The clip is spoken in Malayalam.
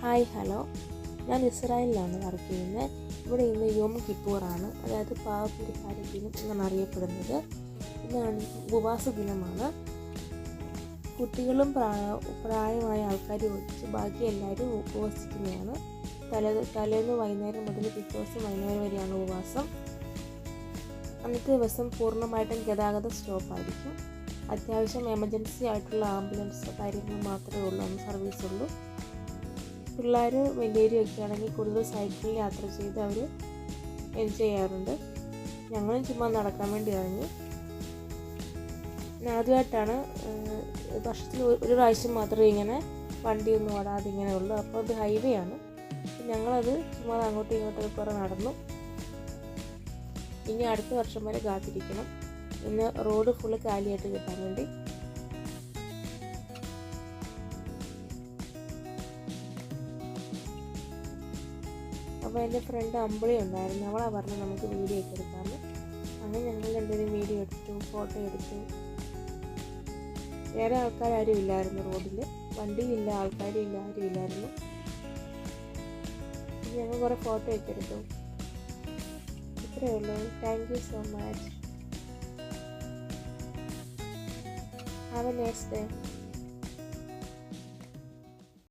ഹായ് ഹലോ, ഞാൻ ഇസ്രായേലിലാണ് വർക്ക് ചെയ്യുന്നത്. ഇവിടെ ഇന്ന് യോം കിപ്പൂറാണ്, അതായത് പാപപരിഹാര ദിനം എന്നാണ് അറിയപ്പെടുന്നത്. ഇന്നാണ് ഉപവാസ ദിനമാണ്. കുട്ടികളും പ്രായമായ ആൾക്കാരും ഒഴിച്ച് ബാക്കി എല്ലാവരും ഉപവസിക്കുന്നതാണ്. തലേന്ന് വൈകുന്നേരം മുതൽ പിറ്റേ ദിവസം വൈകുന്നേരം വരെയാണ് ഉപവാസം. അന്നത്തെ ദിവസം പൂർണ്ണമായിട്ടും ഗതാഗതം സ്റ്റോപ്പായിരിക്കും. അത്യാവശ്യം എമർജൻസി ആയിട്ടുള്ള ആംബുലൻസ് കാര്യങ്ങൾ മാത്രമേ അന്ന് സർവീസ് ഉള്ളൂ. പിള്ളേർ വലിയവരൊക്കെ ആണെങ്കിൽ കൂടുതൽ സൈക്കിളിൽ യാത്ര ചെയ്ത് അവർ എൻജോയ് ചെയ്യാറുണ്ട്. ഞങ്ങളും ചുമ്മാ നടക്കാൻ വേണ്ടി ഇറങ്ങി. ആദ്യമായിട്ടാണ്, വർഷത്തിൽ ഒരു പ്രാവശ്യം മാത്രമേ ഇങ്ങനെ വണ്ടിയൊന്നും ഓടാതെ ഇങ്ങനെ ഉള്ളൂ. അപ്പോൾ അത് ഹൈവേ ആണ്. ഞങ്ങളത് ചുമ്മാ അങ്ങോട്ടും ഇങ്ങോട്ടൊക്കെ കുറേ നടന്നു. ഇനി അടുത്ത വർഷം വരെ കാത്തിരിക്കണം, ഇന്ന് റോഡ് ഫുള്ള് കാലിയായിട്ട് കിട്ടാൻ വേണ്ടി. അപ്പോൾ എൻ്റെ ഫ്രണ്ട് അമ്പിളി ഉണ്ടായിരുന്നു, അവളാ പറഞ്ഞു നമുക്ക് വീഡിയോ ഒക്കെ എടുക്കാമെന്ന്. അങ്ങനെ ഞങ്ങൾ രണ്ടുപേരും വീഡിയോ എടുത്തു, ഫോട്ടോ എടുത്തു. വേറെ ആൾക്കാരും ഇല്ലായിരുന്നു റോഡിൽ, വണ്ടിയില്ല, ആൾക്കാരും ഇല്ല, ആരും ഇല്ലായിരുന്നു. ഞങ്ങൾ കുറേ ഫോട്ടോ ഒക്കെ എടുത്തു. ഇത്രയേ ഉള്ളൂ. Thank you so much. Have A nice day.